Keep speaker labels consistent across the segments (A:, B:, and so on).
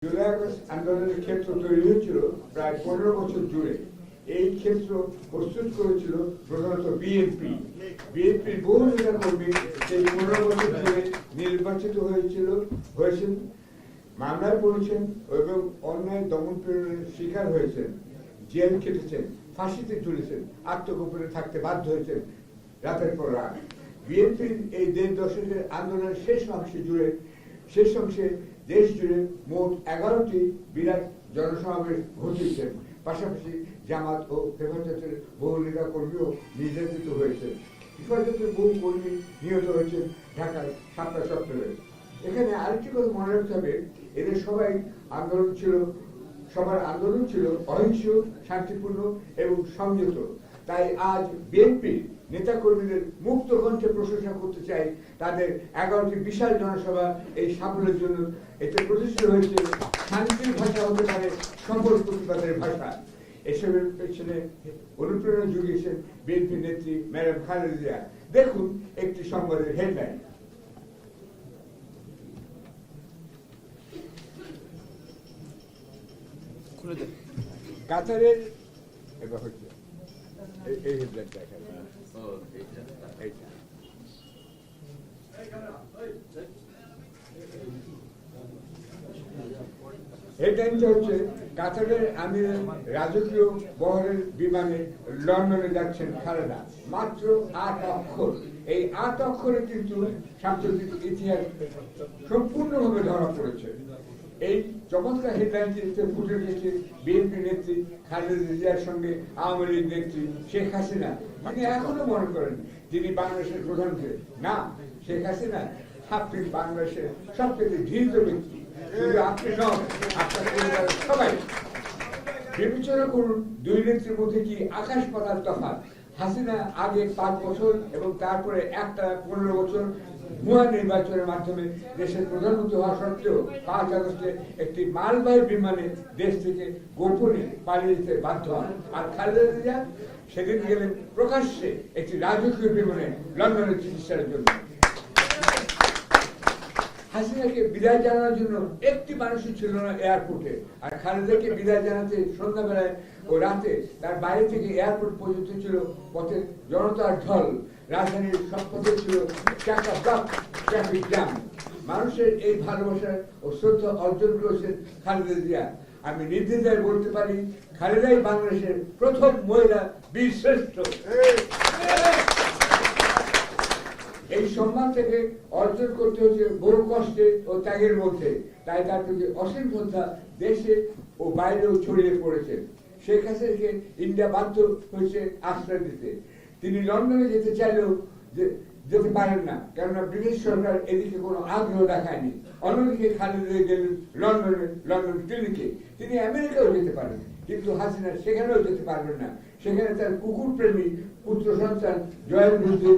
A: July August আন্দোলনের ক্ষেত্র তৈরি হয়েছিল প্রায় 15 বছর জুড়ে। এই ক্ষেত্র প্রস্তুত করেছিল প্রধানত বিএনপির বহু নেতা কর্মী সেই 15 বছর জুড়ে নির্বাচিত হয়েছেন, মামলায় পড়েছেন এবং অন্যায় দমন পীড়নের শিকার হয়েছেন, জেল খেটেছেন, ফাঁসিতে ঝুলেছেন, আত্মগোপনে থাকতে বাধ্য হয়েছেন রাতের পর রাত। বিএনপির এই 1.5 দশকের আন্দোলনের শেষ অংশে দেশ জুড়ে মোট 11টি বিরাট জনসমাবেশ ঘটিয়েছেন। পাশাপাশি জামাত ও হেফাজতের বহু নেতা কর্মীও নির্যাতিত হয়েছেন। হেফাজতের বহু কর্মী নিহত হয়েছেন ঢাকার শাপলা চত্বরে। এখানে আরেকটি কথা মনে রাখতে হবে, এদের সবার আন্দোলন ছিল অহিংস, শান্তিপূর্ণ এবং সংযত। তাই আজ বিএনপি নেতা কর্মীদের মুক্ত কণ্ঠে প্রশংসা করতে চাই তাদের 11টি বিশাল জনসভা এই সাফল্যের জন্য। এতে প্রতিষ্ঠিত হয়েছে শান্তির ভাষা হতে পারে সকল প্রতিবাদের ভাষা। এসবের পেছনে অনুপ্রেরণা জুগিয়েছেন বিএনপি নেত্রী ম্যাডাম খালেদা জিয়া। দেখুন একটি সংবাদের হেডলাইন। কাতারের এবার হচ্ছে এই হেডলাইনটা এখানে হেডলাইনটা হচ্ছে কাতারের আমিরের রাজকীয় বহরের বিমানে লন্ডনে যাচ্ছেন খালেদা। মাত্র 8 অক্ষর। এই 8 অক্ষরে কিন্তু সাম্প্রতিক ইতিহাস সম্পূর্ণভাবে ধরা পড়েছে। এই চমৎকার হেডলাইনটিতে ফুটে উঠেছে বিএনপি নেত্রী খালেদা জিয়ার সঙ্গে আওয়ামী লীগ নেত্রী শেখ হাসিনা। তিনি এখনো মনে করেন তিনি বাংলাদেশের প্রধানমন্ত্রী না। শেখ হাসিনা আপনি বাংলাদেশের সবথেকে ধীরত ব্যক্তি, শুধু আপনি নন, আপনার পরিবারের সবাই। বিবেচনা করুন দুই নেত্রীর মধ্যে কি আকাশ পাতাল তফাৎ। হাসিনা আগে 5 বছর এবং তারপরে একটা 15 বছর ভুয়া নির্বাচনের মাধ্যমে দেশের প্রধানমন্ত্রী হওয়া সত্ত্বেও 5 আগস্টে একটি মালবাহী বিমানে দেশ থেকে গোপনে পালিয়ে যেতে বাধ্য হন। আর খালেদা জিয়া সেদিন গেলেন প্রকাশ্যে একটি রাজকীয় বিমানে লন্ডনের চিকিৎসার জন্য। হাসিনাকে বিদায় জানানোর জন্য একটি মানুষই ছিল না এয়ারপোর্টে। আর খালেদাকে বিদায় জানাতে সন্ধ্যাবেলায় ও রাতে তার বাইরে থেকে এয়ারপোর্ট পর্যন্ত ছিল পথে জনতার ঢল। রাজধানীর সব পথে ছিল ট্রাফিক জ্যাম। মানুষের এই ভালোবাসা ও শ্রদ্ধা অর্জন করেছেন খালেদা জিয়া। আমি নির্দ্বিধায় বলতে পারি খালেদাই বাংলাদেশের প্রথম মহিলা বীর শ্রেষ্ঠ। এই সম্মান থেকে অর্জন করতে হচ্ছে বহু কষ্টে ও ত্যাগের মধ্যে। তাই তার প্রতি অসীম শ্রদ্ধা দেশে ও বাইরেও ছড়িয়ে পড়েছে। শেখ হাসিনাকে ইন্ডিয়া বাধ্য হয়েছে আশ্রয় দিতে। তিনি লন্ডনে যেতে চাইলেও যেতে পারেন না, কেননা ব্রিটিশ সরকার এদিকে কোনো আগ্রহ দেখায়নি। অন্যদিকে খালেদা গেলেন লন্ডন ক্লিনিকে। তিনি আমেরিকাও যেতে পারেন, কিন্তু হাসিনা সেখানেও যেতে পারবেন না। সেখানে তার কুকুর প্রেমী পুত্র সন্তান জয়ের বিরুদ্ধে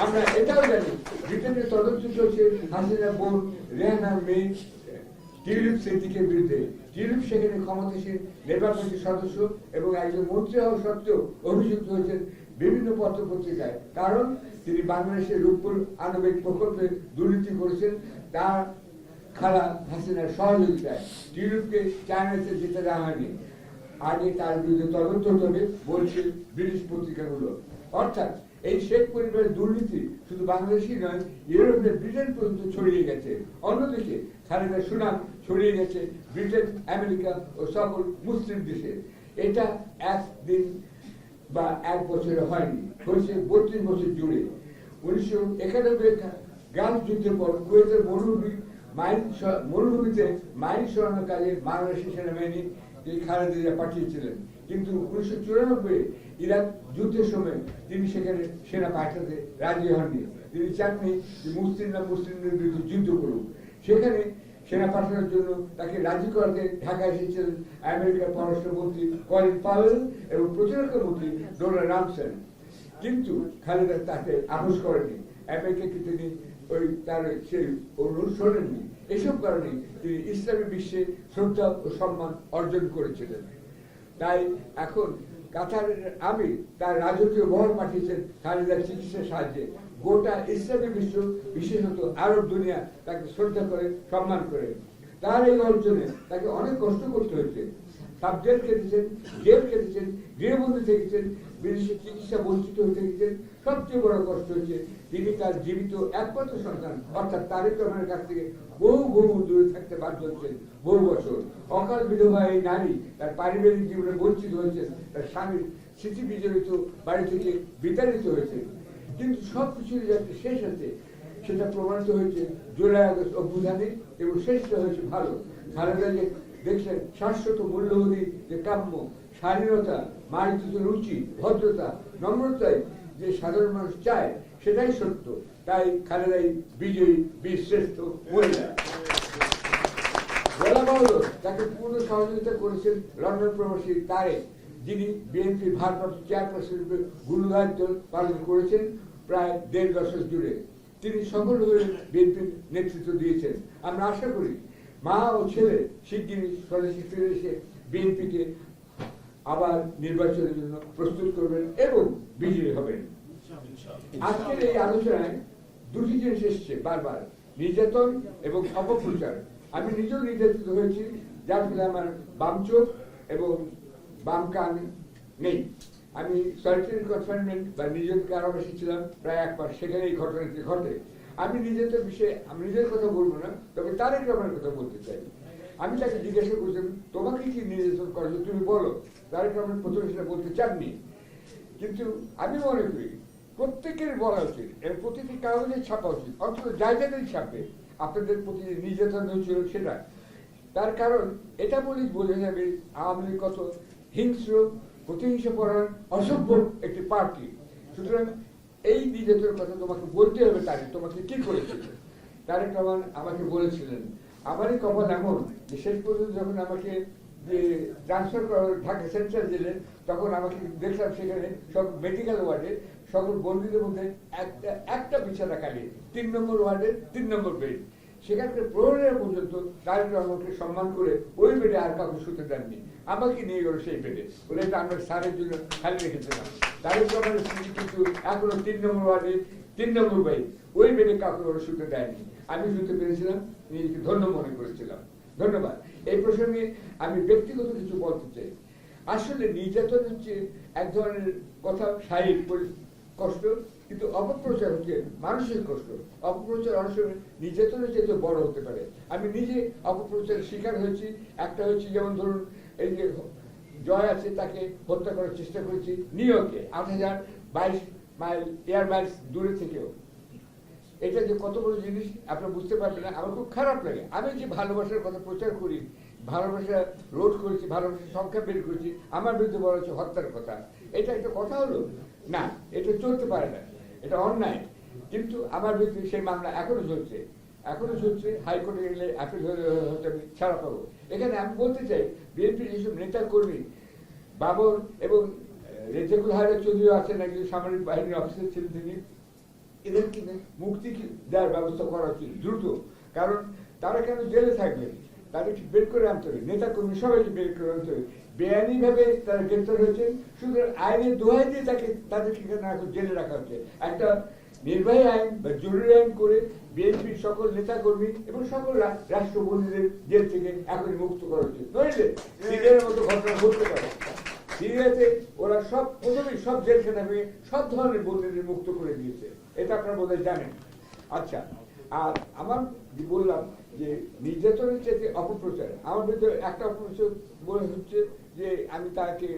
A: আমরা এটাও জানি ব্রিটেনের তদন্ত চলছে হাসিনা বোন রেহানার মেয়ে টিউলিপ সিদ্দিকের বিরুদ্ধে। টিউলিপ সেখানে ক্ষমতাসীন লেবার পার্টির সদস্য এবং একজন মন্ত্রী হওয়া সত্ত্বেও অভিযুক্ত হয়েছেন বিভিন্ন পত্র পত্রিকায়, কারণ তিনি বাংলাদেশের রূপপুর আণবিক প্রকল্পে দুর্নীতি করেছেন তার খালা হাসিনার সহযোগিতায়। টিউলিপকে চায়নাতে যেতে দেওয়া হয়নি। আগে তার বিরুদ্ধে তদন্ত হবে বলছে ব্রিটিশ পত্রিকাগুলো। অর্থাৎ এই শেখ পরিবারের দুর্নীতি শুধু বাংলাদেশই নয়, ইউরোপের ব্রিটেন পর্যন্ত ছড়িয়ে গেছে। অন্যদিকে খালেদার সুনাম ছড়িয়ে গেছে ব্রিটেন, আমেরিকা ও সকল মুসলিম দেশে। এটা একদিন বা 1 বছরে হয়নি, হয়েছে 32 বছর জুড়ে। 1991 গালফ যুদ্ধের পর কুয়েতের মরুভূমিতে মাইন সরানোর কাজে বাংলাদেশি সেনাবাহিনী খালেদা জিয়া পাঠিয়েছিলেন। কিন্তু 1994 ইরাক যুদ্ধের সময় তিনি সেখানে সেনা পাঠাতে রাজি হননি। তিনি চাননি যে মুসলিমদের বিরুদ্ধে যুদ্ধ করুক। সেখানে সেনা পাঠানোর জন্য তাকে রাজি করাতে ঢাকা এসেছিলেন আমেরিকার পররাষ্ট্রমন্ত্রী কলিন পাওয়েল এবং প্রতিরক্ষা মন্ত্রী ডোনাল্ড রামসেন। কিন্তু খালেদা তাকে আপোষ করেনি। আমেরিকাকে তিনি তার সেই অনুরোধ শোনেননি। এসব কারণে তিনি ইসলামী বিশ্বে শ্রদ্ধা ও সম্মান অর্জন করেছিলেন। তাই এখন কাতারের আমির তার রাজকীয় বহর পাঠিয়েছেন খালেদার চিকিৎসার সাহায্যে। গোটা ইসলামী বিশ্ব, বিশেষত আরব দুনিয়া তাকে শ্রদ্ধা করে, সম্মান করে। তার এই অর্জনে তাকে অনেক কষ্ট করতে হয়েছে। সাবজেক্ট কেটেছেন, জেল কেটেছেন, গৃহবন্দী থেকেছেন, বিদেশে চিকিৎসা বঞ্চিত হয়ে থেকেছেন। সবচেয়ে বড় কষ্ট হয়েছে তিনি তার জীবিত একমাত্র সন্তান অর্থাৎ তারেক রহমানের কাছ থেকে বহু দূরে থাকতে বাধ্য হচ্ছেন বহু বছর। অকাল বিধবা এই নারী তার পারিবারিক জীবনে বঞ্চিত হয়েছেন, তার স্বামীর স্মৃতি বিজড়িত বাড়ি থেকে বিতাড়িত হয়েছে। কিন্তু সবকিছুর যাতে শেষ আছে সেটা প্রমাণিত হয়েছে জুলাই আগস্ট অভ্যুত্থানে, এবং শেষটা হয়েছে ভালো। খালেদা যে দেখলেন শাশ্বত মূল্যবোধী যে কাম্য, স্বাধীনতা, মার্জিত রুচি, ভদ্রতা, নম্রতায় যে সাধারণ মানুষ চায় সেটাই সত্য। তাই খালেদাই বিজয়ী, বীরশ্রেষ্ঠ মহিলা। বলা বাহুল্য তাকে পূর্ণ সহযোগিতা করেছেন লন্ডন প্রবাসী তারেক, যিনি বিএনপির ভারপ্রাপ্ত চেয়ারপারসন রূপে গুরুদায়িত্ব পালন করেছেন প্রায় 1.5 দশক জুড়ে। তিনি সফলভাবে বিএনপির নেতৃত্ব দিয়েছেন। আমরা আশা করি মা ও ছেলে শিগগিরই স্বদেশে ফিরে এসে বিএনপিকে আবার নির্বাচনের জন্য প্রস্তুত করবেন এবং বিজয়ী হবেন। আজকের এই আলোচনায় দুটি জিনিস এসছে বারবার, নির্যাতন এবং অপপ্রচার। আমি নিজেও নির্যাতিত হয়েছি, যার ফলে আমার বাম চোখ এবং বাম কান নেই। আমি সলিটারি কনফাইনমেন্ট বা নির্যাতন কারাবাসে ছিলাম প্রায় 1 মাস, সেখানে এই ঘটনাটি ঘটে। আমি নির্যাতনের বিষয়ে আমি নিজের কথা বলবো না, তবে তারেক রহমানের কথা বলতে চাই। আমি তাকে জিজ্ঞাসা করেছিলাম, তোমাকে কি নির্যাতন করেছে তুমি বলো। তারেক রহমান প্রথমে সেটা বলতে চাননি, কিন্তু আমি মনে করি প্রত্যেকের বলা উচিত এবং প্রতিটি কাগজে ছাপা উচিত, অন্তত জায়গাতেই ছাপে আপনাদের প্রতি নির্যাতন হয়েছিল সেটা। তার কারণ এটা বলেই বোঝা যাবে আওয়ামী লীগ কত হিংস্র, প্রতিহিংসাপরায়ণ, অসভ্য একটি পার্টি। সুতরাং এই নির্যাতনের কথা তোমাকে বলতে হবে। তারেক তোমাকে কি করেছিল? তারেক রহমান আমাকে বলেছিলেন, আমারই কপাল এমন যে শেষ পর্যন্ত যখন আমাকে যে ট্রান্সফার করা হলো ঢাকা সেন্ট্রাল জেলে, তখন আমাকে দেখলাম সেখানে সব মেডিকেল ওয়ার্ডে সকল বন্দীদের মধ্যে একটা বিছানা খালি, 3 নম্বর ওয়ার্ডের 3 নম্বর বেড। সেখানকার প্রহরীরা পর্যন্ত তারেক রহমানকে সম্মান করে ওই বেডে আর কাউকে শুতে দেননি, আমাকে নিয়ে গেল সেই বেডে, বলে এটা আমরা স্যারের জন্য খালি রেখেছিলাম। তারেক রহমানের স্ত্রী কিন্তু এখনো 3 নম্বর ওয়ার্ডে 3 নম্বর বেড, ওই বেডে কাউকে ওরা শুতে দেয়নি। আমি শুতে পেরেছিলাম, নিজেকে ধন্য মনে করেছিলাম। ধন্যবাদ। এই প্রসঙ্গে আমি ব্যক্তিগত কিছু বলতে চাই। আসলে নির্যাতন হচ্ছে এক ধরনের কথা, শারীরিক কষ্ট, কিন্তু অপপ্রচার হচ্ছে মানসিক কষ্ট। অপপ্রচার অনেক সময় নির্যাতনের চেয়ে বড় হতে পারে। আমি নিজে অপপ্রচারের শিকার হয়েছি। একটা হয়েছে যেমন ধরুন এই যে জয় আছে, তাকে হত্যা করার চেষ্টা করেছি নিউ ইয়র্কে, 8022 মাইল এয়ার মাইলস দূরে থেকেও। এটা যে কত বড় জিনিস আপনারা বুঝতে পারবেন না। আমার খুব খারাপ লাগে। আমি যে ভালোবাসার কথা প্রচার করি, ভালোবাসা রোধ করেছি, ভালোবাসার সংখ্যা বের করেছি, আমার বিরুদ্ধে বলা হচ্ছে হত্যার কথা। এটা একটা কথা হলো না, এটা চলতে পারে না, এটা অন্যায়। কিন্তু আমার বিরুদ্ধে সেই মামলা এখনো চলছে। হাইকোর্টে গেলে অ্যাপিল হলে হয়তো আমি ছাড়া পাবো। এখানে আমি বলতে চাই, বিএনপির যেসব নেতা কর্মী বাবর এবং রেজাকুল হায়দার চৌধুরী আছেন, একজন সামরিক বাহিনীর অফিসার ছিলেন তিনি, এদের কিন্তু মুক্তি দেওয়ার ব্যবস্থা করা উচিত দ্রুত। কারণ তারা কেন জেলে থাকবেন, তাদেরকে বের করে আনতে হবে, নেতা কর্মী সবাইকে বের করে আনতে হবে। বেআইনি ভাবে তারা গ্রেপ্তার হয়েছেন, শুধু আইনের দোহাই দিয়ে তাদেরকে এখন জেলে রাখা হচ্ছে। একটা নির্বাহী আইন বা জরুরি আইন করে বিএনপির সকল নেতা কর্মী এবং সকল রাষ্ট্রবন্দীদের জেল থেকে এখনই মুক্ত করা উচিত। নইলে সিরিয়ার মতো ঘটনা ঘটতে পারে। সিরিয়াতে ওরা প্রথমেই সব জেলখানা ভেঙে সব ধরনের বন্দীদের মুক্ত করে দিয়েছে, এটা আপনারা বোধহয় জানেন। আচ্ছা, আর আমার বললাম যে নির্যাতনের চেয়ে অপপ্রচার, আমার ভিতরে একটা অপপ্রচার বলে হচ্ছে যে আমি তাকে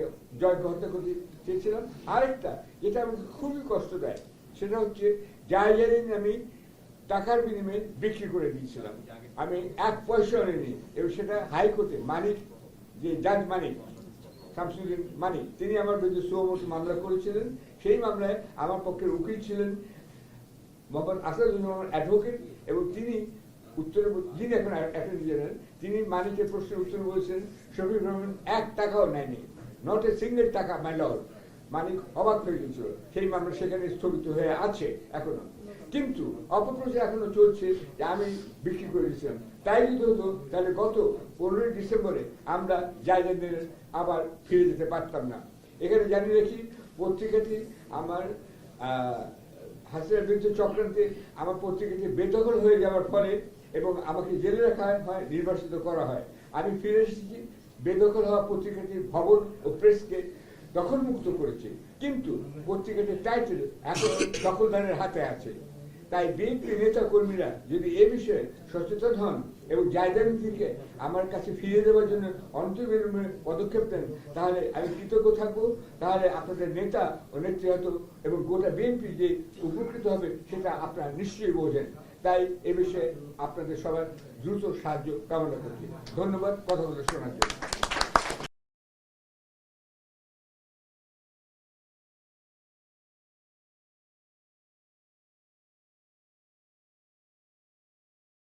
A: জয়কে হত্যা করতে চেয়েছিলাম। আরেকটা যেটা আমাকে খুবই কষ্ট দেয়, সেটা হচ্ছে জায়জারিন আমি টাকার বিনিময়ে বিক্রি করে দিয়েছিলাম। আমি 1 পয়সা আনিনি, এবং সেটা হাইকোর্টে মানিক, যে জাজ মানিক, শামসুদ্দিন মানিক, তিনি আমার বিরুদ্ধে সুমোটো মামলা করেছিলেন। সেই মামলায় আমার পক্ষের উকিল ছিলেন মোহাম্মদ আসাদুজ্জামান রহমান অ্যাডভোকেট, এবং তিনি উত্তরে, যিনি এখন অ্যাটর্নি জেনারেল, তিনি মানিকের প্রশ্নের উত্তরে বলছেন শফিক রহমান 1 টাকাও নেয়নি, নট এ সিঙ্গেল টাকা মাই লর্ড। মানিক অবাক হয়ে গেছিল। সেই মামলা সেখানে স্থগিত হয়ে আছে এখনো, কিন্তু অপপ্রচার এখনো চলছে যে আমি বিক্রি করে দিয়েছিলাম। তাই যদি হতো তাহলে গত 15ই ডিসেম্বরে আমরা জায়গাদের আবার ফিরে যেতে পারতাম না। এখানে জানিয়ে রাখি, পত্রিকাটি আমার হাসিনার বিরুদ্ধে চক্রান্তে আমার পত্রিকাটি বেদখল হয়ে যাওয়ার ফলে এবং আমাকে জেলে রাখা হয়, নির্বাসিত করা হয়। আমি ফিরে এসেছি, বেদখল হওয়া পত্রিকাটির ভবন ও প্রেসকে দখলমুক্ত করেছে, কিন্তু পত্রিকাটির টাইটেল এখন দখলদারের হাতে আছে। তাই বিএনপি নেতা কর্মীরা যদি এ বিষয়ে সচেতন হন এবং জায়গা থেকে আমার কাছে ফিরিয়ে দেওয়ার জন্য অন্তর্বিলম্বে পদক্ষেপ নেন, তাহলে আমি কৃতজ্ঞ থাকবো। তাহলে আপনাদের নেতা ও নেত্রী হয়তো এবং গোটা বিএনপি যে উপকৃত হবে সেটা আপনারা নিশ্চয়ই বোঝেন। তাই এ বিষয়ে আপনাদের সবার দ্রুত সাহায্য কামনা করছি। ধন্যবাদ কথাগুলো শোনার জন্য।